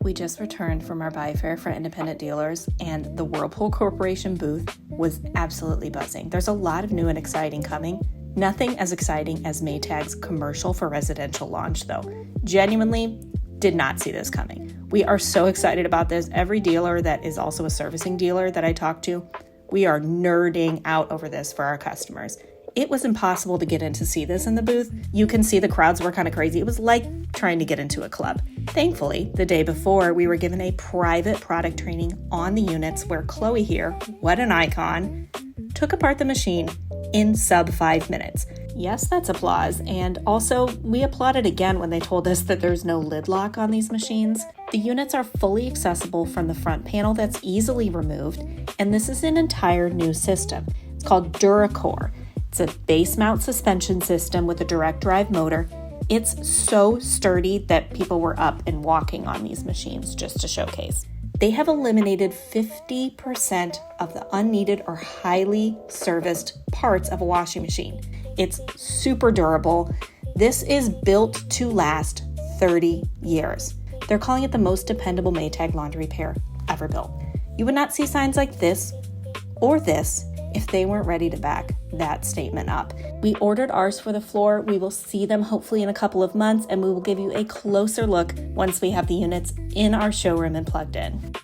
We just returned from our buy fair for independent dealers, and the Whirlpool Corporation booth was absolutely buzzing. There's a lot of new and exciting coming. Nothing as exciting as Maytag's Commercial for residential launch, though. Genuinely did not see this coming. We are so excited about this. Every dealer that is also a servicing dealer that I talked to, we are nerding out over this for our customers. It was impossible to get in to see this in the booth. You can see the crowds were kind of crazy. It was like trying to get into a club. Thankfully, the day before, we were given a private product training on the units where Chloe here, what an icon, took apart the machine in sub 5 minutes. Yes, that's applause. And also, we applauded again when they told us that there's no lid lock on these machines. The units are fully accessible from the front panel that's easily removed, and this is an entire new system. It's called DuraCore. It's a base mount suspension system with a direct drive motor. It's so sturdy that people were up and walking on these machines just to showcase. They have eliminated 50% of the unneeded or highly serviced parts of a washing machine. It's super durable. This is built to last 30 years. They're calling it the most dependable Maytag laundry pair ever built. You would not see signs like this or this if they weren't ready to back that statement up. We ordered ours for the floor. We will see them hopefully in a couple of months, and we will give you a closer look once we have the units in our showroom and plugged in.